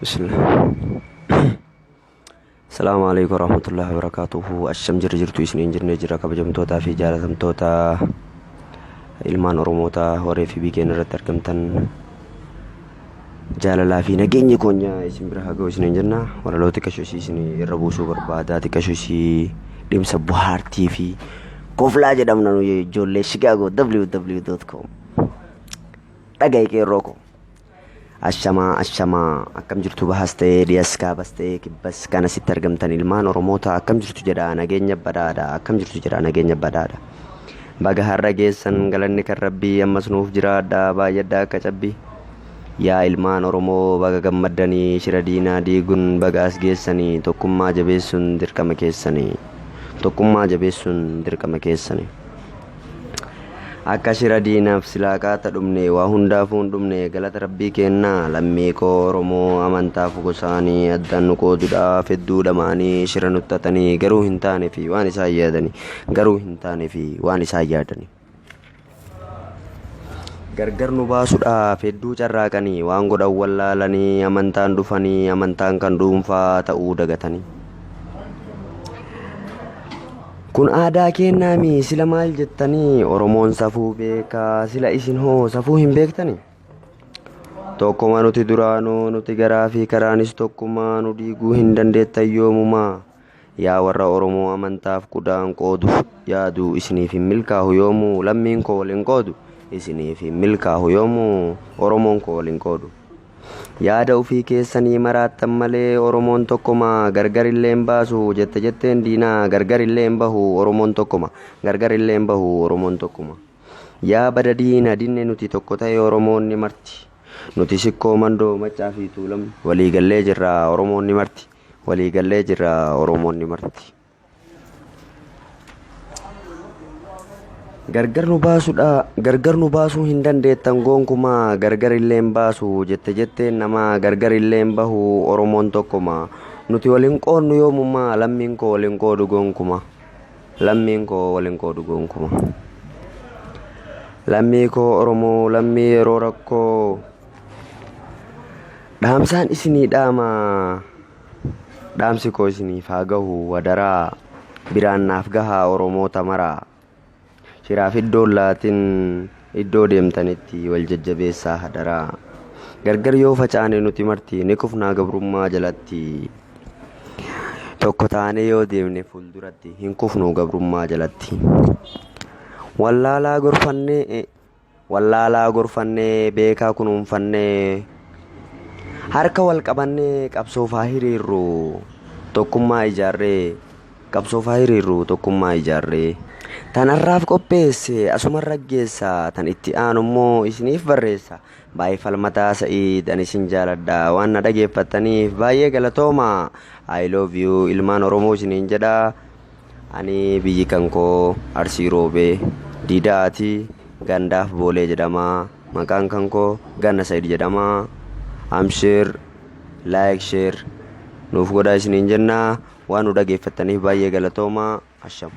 Bismillah. Assalamualaikum warahmatullahi wabarakatuh. Asham jirtu isiniin jirne jira kabajamtootaa fi jaalatamtoota ilmaan Oromoota warree fi biyyeen irratti argamtan jaalalaa fi nageenya konya isin bira haa ga'u isiniin jenna. Walaloota xiqqashoo isin irra buusuu barbaada. Xiqqashoo dhimsa bohaartii fi koflaa jedhamna nu ijoollee Chicago www.com dhaga'i qeerroo ko. Ashamaa akkam jirtu bahas ta'ee dhiyas kaabas ta'ee kibbas kana sitti argamtan ilmaan Oromoota akkam jirtu jedha nageenya badhaadha akkam jirtu jedha nageenya badhaadha. Baga har'a geessan galanni kan Rabbii ammas nuuf jiraadha baay'adha akka cabbii. Yaa ilmaan Oromoo baga gammaddanii shira diinaa diiguun baga as geessanii tokkummaa jabeessuun dirqama keessanii tokkummaa jabeessuun dirqama keessanii. Akka shira diinaaf silaaqaata dhumne waa hundaafuu hin dhumne galata Rabbii kennaa lammii koo Oromoo amantaaf gosaanii addaan nu qooduudhaaf hedduu dhamaanii shira nuttatanii garuu hin taane fi waan isaan yaadanii gargar nu baasuudhaaf hedduu carraaqanii waan godhan wallaalanii amantaan dhufanii amantaan kan dhuunfaa ta'uu dagatanii. Kun aadaa kennaami sila maal jettanii Oromoon safuu beekaa sila isin hoo safuu hin beektanii. Tokkuma nuti duraanuu nuti garaa fi karaanis tokkuma nu diiguu hin dandeettan yoomumaa. Yaa warra Oromoo amantaaf kudhaan qooduuf yaadu isiniif hin milkaa'u yoomuu lammiin koo waliin qoodu isiniif hin milkaa'u yoomuu Oromoon koo waliin qoodu. Yaada ofii keessanii maraattan malee Oromoon tokkuma gargar illee hin baasu jetteen diinaa gargar illee hin bahu Oromoon tokkuma gargar illee hin bahu Oromoon tokkuma. Yaa bada diina dinne nuti tokko ta'e Oromoon ni marti nuti sikkoo mandoo maccaa fi tuulamni walii gallee jirra Oromoon ni marti walii gallee jirra Oromoon ni marti. Gargar nu baasuu hin dandeettan gonkumaa gargar illee hin baasu jetteen nama gargar illee hin bahu Oromoon tokkuma nuti waliin qoodnu yoomummaa lammiin koo waliin qoodu gonkuma lammiin koo waliin qoodu gonkuma. Lammii koo Oromoo lammii yeroo rakkoo dhaamsaan isinii dhaamsi koo isiniif haa gahu wadaraa biraan naaf gahaa Oromoota maraa. Shiraaf iddoon laatiin iddoo deemtanitti wal jajjabeessaa hadaraa. Gargar yoo facaane nuti marti ni kufnaa gabrummaa jalatti. Tokko taanee yoo deemne fuulduratti hin kufnu gabrummaa jalatti. Wallaalaa gorfannee beekaa kunuunfannee harka wal qabannee qabsoofaa hiriirru tokkummaa ijaarree qabsoofaa hiriirru tokkummaa ijaarree. Tanarraaf qopheesse asuma raggeessa tan itti aanummoo isiniif barreessa baay'ee falmataa Sa'iid ani isin jaaladha waan na dhageeffattaniif baay'ee galatooma. I love you ilmaan Oromoo isiniin jedha. Ani biyyi kan koo Arsii Roobee Diidaati gandaaf Boolee jedhama maqaan kan koo Ganna Sa'iid jedhama. Amshir like share nuuf godhaa isiniin jenna waan nu dhageeffattaniif baay'ee galatooma. Asham.